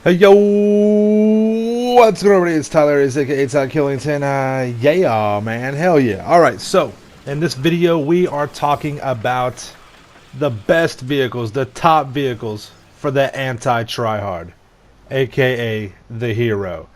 Hey yo, what's going on everybody? It's Tyler, aka Todd Killington. Yeah, man, hell yeah. Alright, so, in this video we are talking about the best vehicles, the top vehicles for the anti-tryhard, aka the hero.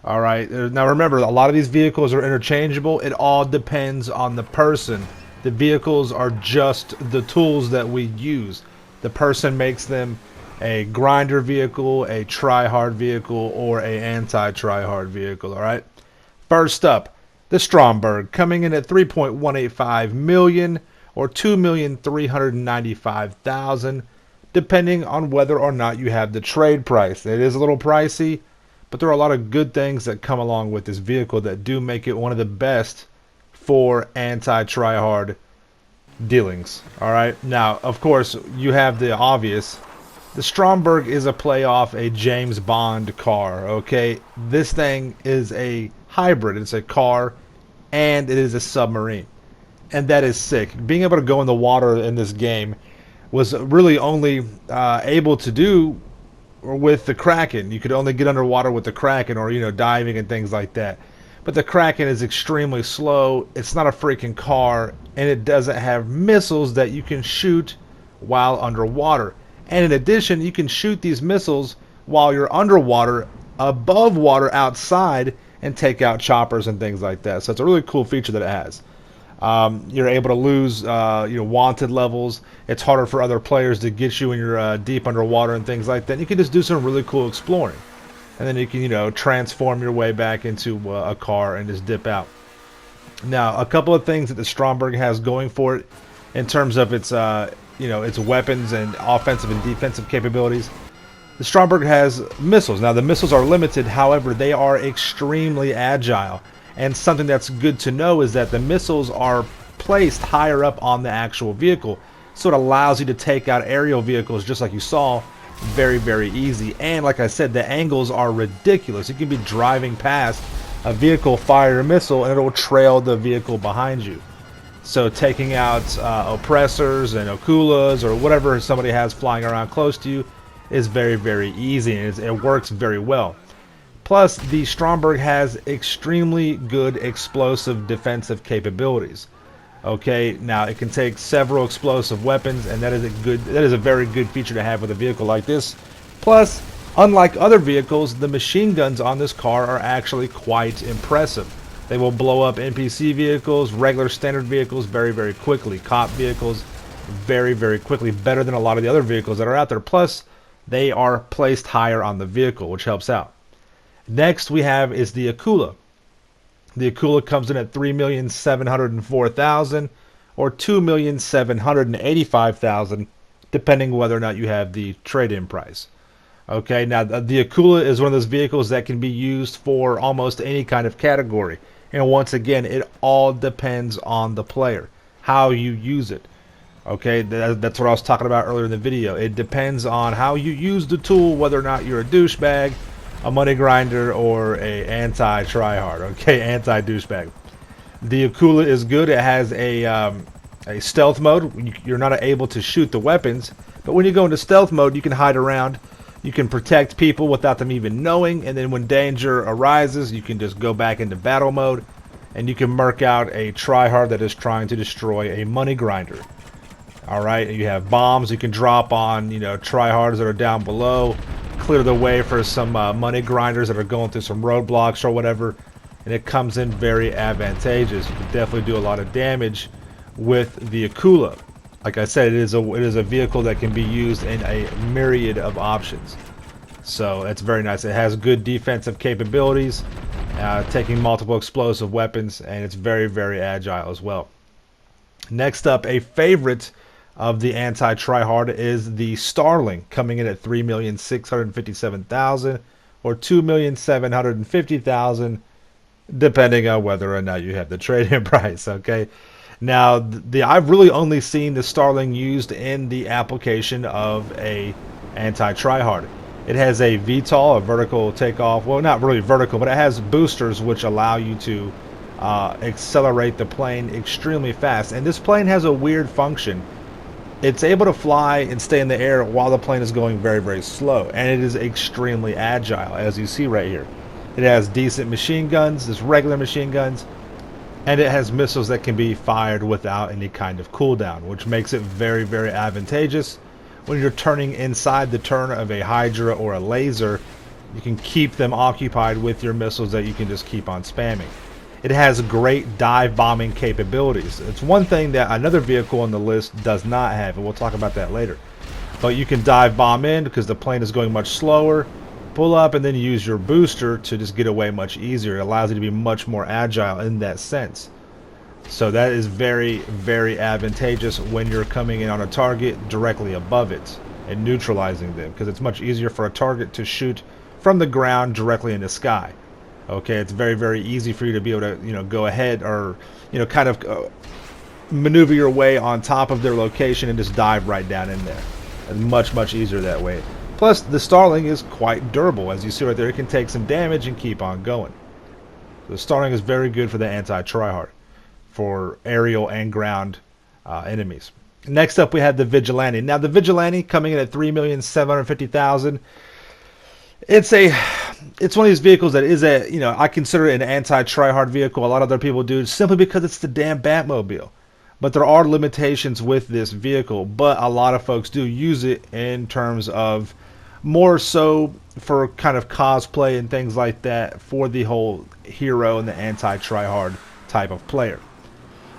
Alright, now remember, a lot of these vehicles are interchangeable. It all depends on the person. The vehicles are just the tools that we use. The person makes them a grinder vehicle, a try-hard vehicle, or a anti-try-hard vehicle. All right. First up, the Stromberg, coming in at 3.185 million or 2,395,000, depending on whether or not you have the trade price. It is a little pricey, but there are a lot of good things that come along with this vehicle that do make it one of the best for anti-try-hard dealings. All right. Now, of course, you have the obvious. The Stromberg is a play off a James Bond car, okay? This thing is a hybrid. It's a car and it is a submarine. And that is sick. Being able to go in the water in this game was really only able to do with the Kraken. You could only get underwater with the Kraken or, diving and things like that. But the Kraken is extremely slow. It's not a freaking car, and it doesn't have missiles that you can shoot while underwater. And in addition, you can shoot these missiles while you're underwater, above water, outside, and take out choppers and things like that. So it's a really cool feature that it has. You're able to lose wanted levels. It's harder for other players to get you when you're deep underwater and things like that. You can just do some really cool exploring. And then you can, transform your way back into a car and just dip out. Now, a couple of things that the Stromberg has going for it in terms of its its weapons and offensive and defensive capabilities. The Stromberg has missiles. Now, the missiles are limited, however, they are extremely agile. And something that's good to know is that the missiles are placed higher up on the actual vehicle. So it allows you to take out aerial vehicles, just like you saw, very, very easy. And like I said, the angles are ridiculous. You can be driving past a vehicle, fire a missile, and it will trail the vehicle behind you. So taking out oppressors and AKULAs or whatever somebody has flying around close to you is very, very easy, and it works very well. Plus, the Stromberg has extremely good explosive defensive capabilities. Okay, now it can take several explosive weapons, and that is a very good feature to have with a vehicle like this. Plus, unlike other vehicles, the machine guns on this car are actually quite impressive. They will blow up NPC vehicles, regular standard vehicles very, very quickly. Cop vehicles very, very quickly. Better than a lot of the other vehicles that are out there. Plus, they are placed higher on the vehicle, which helps out. Next we have is the AKULA. The AKULA comes in at 3,704,000 or 2,785,000, depending whether or not you have the trade-in price. Okay, now the AKULA is one of those vehicles that can be used for almost any kind of category. And once again, it all depends on the player, how you use it. Okay, that's what I was talking about earlier in the video. It depends on how you use the tool, whether or not you're a douchebag, a money grinder, or a anti-tryhard. Okay, anti-douchebag. The AKULA is good. It has a stealth mode. You're not able to shoot the weapons, but when you go into stealth mode, you can hide around. You can protect people without them even knowing, and then when danger arises, you can just go back into battle mode, and you can murk out a tryhard that is trying to destroy a money grinder. Alright, you have bombs you can drop on, tryhards that are down below, clear the way for some money grinders that are going through some roadblocks or whatever, and it comes in very advantageous. You can definitely do a lot of damage with the AKULA. Like I said, it is a vehicle that can be used in a myriad of options. So that's very nice. It has good defensive capabilities, taking multiple explosive weapons, and it's very, very agile as well. Next up, a favorite of the anti-tryhard is the STARLING, coming in at 3,657,000 or 2,750,000, depending on whether or not you have the trade-in price. Okay. Now, I've really only seen the STARLING used in the application of a anti-tryhard. It has a VTOL, a vertical takeoff. Well, not really vertical, but it has boosters which allow you to accelerate the plane extremely fast. And this plane has a weird function. it's able to fly and stay in the air while the plane is going very, very slow, and it is extremely agile, as you see right here. It has decent machine guns, just regular machine guns, and it has missiles that can be fired without any kind of cooldown, which makes it very, very advantageous when you're turning inside the turn of a Hydra or a laser. You can keep them occupied with your missiles that you can just keep on spamming. It has great dive bombing capabilities. It's one thing that another vehicle on the list does not have, and we'll talk about that later. But you can dive bomb in because the plane is going much slower, pull up, and then use your booster to just get away much easier. It allows you to be much more agile in that sense. So that is very, very advantageous when you're coming in on a target directly above it and neutralizing them, because it's much easier for a target to shoot from the ground directly in the sky. Okay, it's very, very easy for you to be able to, go ahead or, kind of maneuver your way on top of their location and just dive right down in there. It's much, much easier that way. Plus, the Starling is quite durable. As you see right there, it can take some damage and keep on going. The Starling is very good for the anti-Tryhard, for aerial and ground enemies. Next up, we have the Vigilante. Now, the Vigilante coming in at 3,750,000. It's one of these vehicles that is I consider it an anti-Tryhard vehicle. A lot of other people do, simply because it's the damn Batmobile. But there are limitations with this vehicle, but a lot of folks do use it in terms of more so for kind of cosplay and things like that, for the whole hero and the anti-Tryhard type of player.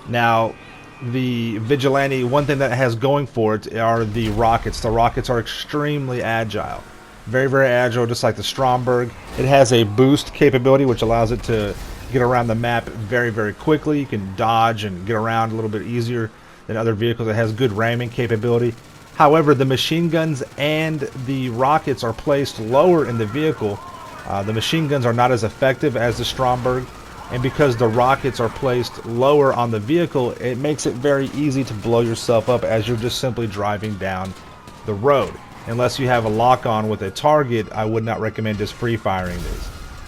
Now, the Vigilante, one thing that it has going for it are the rockets. The rockets are extremely agile. Very, very agile, just like the Stromberg. It has a boost capability, which allows it to get around the map very, very quickly. You can dodge and get around a little bit easier than other vehicles. It has good ramming capability. However, the machine guns and the rockets are placed lower in the vehicle. The machine guns are not as effective as the Stromberg, and because the rockets are placed lower on the vehicle, it makes it very easy to blow yourself up as you're just simply driving down the road. Unless you have a lock-on with a target, I would not recommend just free firing these.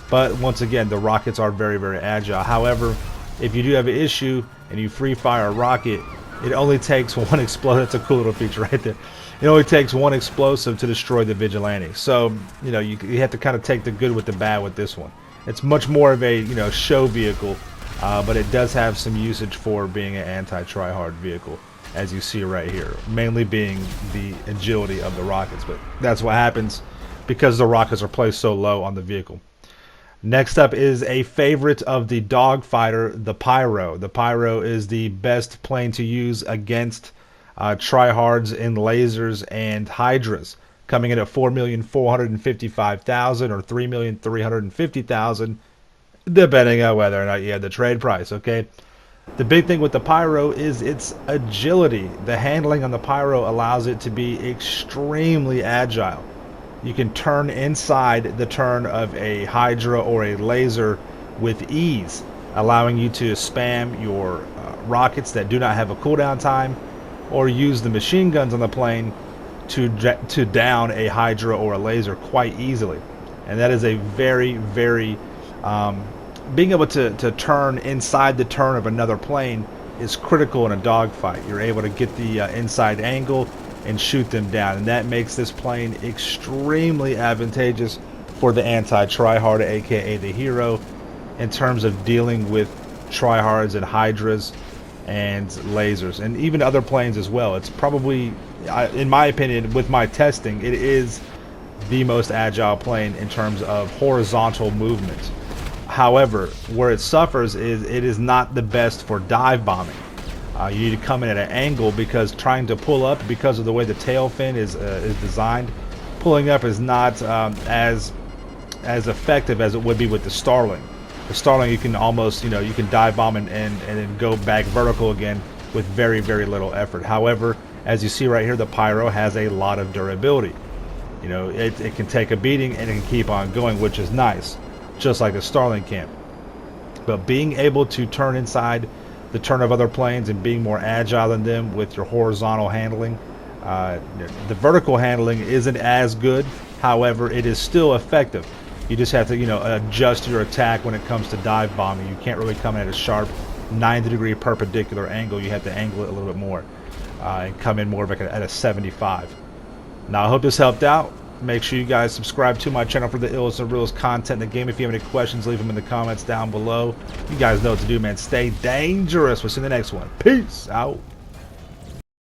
But once again, the rockets are very, very agile. However, if you do have an issue and you free fire a rocket, it only takes one explosive. That's a cool little feature right there. It only takes one explosive to destroy the Vigilante. So, you have to kind of take the good with the bad with this one. It's much more of a, show vehicle, but it does have some usage for being an anti-Tryhard vehicle, as you see right here, mainly being the agility of the rockets. But that's what happens because the rockets are placed so low on the vehicle. Next up is a favorite of the dogfighter, the PYRO. The PYRO is the best plane to use against Tryhards in lasers and Hydras, coming in at 4,455,000 or 3,350,000, depending on whether or not you have the trade price. Okay. The big thing with the PYRO is its agility. The handling on the PYRO allows it to be extremely agile. You can turn inside the turn of a Hydra or a laser with ease, allowing you to spam your rockets that do not have a cooldown time, or use the machine guns on the plane to down a Hydra or a laser quite easily. And that is a very, very being able to turn inside the turn of another plane is critical in a dogfight. You're able to get the inside angle and shoot them down, and that makes this plane extremely advantageous for the anti-Tryhard, aka the hero, in terms of dealing with Tryhards and Hydras and lasers, and even other planes as well. It's probably, in my opinion, with my testing, it is the most agile plane in terms of horizontal movement. However, where it suffers is it is not the best for dive bombing. You need to come in at an angle, because trying to pull up, because of the way the tail fin is designed, pulling up is not as effective as it would be with the Starling. The Starling, you can almost, you can dive bomb and then go back vertical again with very, very little effort. However, as you see right here, the PYRO has a lot of durability. It can take a beating and it can keep on going, which is nice, just like the Starling can. But being able to turn inside the turn of other planes and being more agile than them with your horizontal handling, the vertical handling isn't as good. However, it is still effective. You just have to adjust your attack when it comes to dive bombing. You can't really come in at a sharp 90-degree perpendicular angle. You have to angle it a little bit more. and come in more of like at a 75. Now I hope this helped out. Make sure you guys subscribe to my channel for the illest and realest content in the game. If you have any questions, leave them in the comments down below. You guys know what to do, man. Stay dangerous. We'll see you in the next one. Peace out.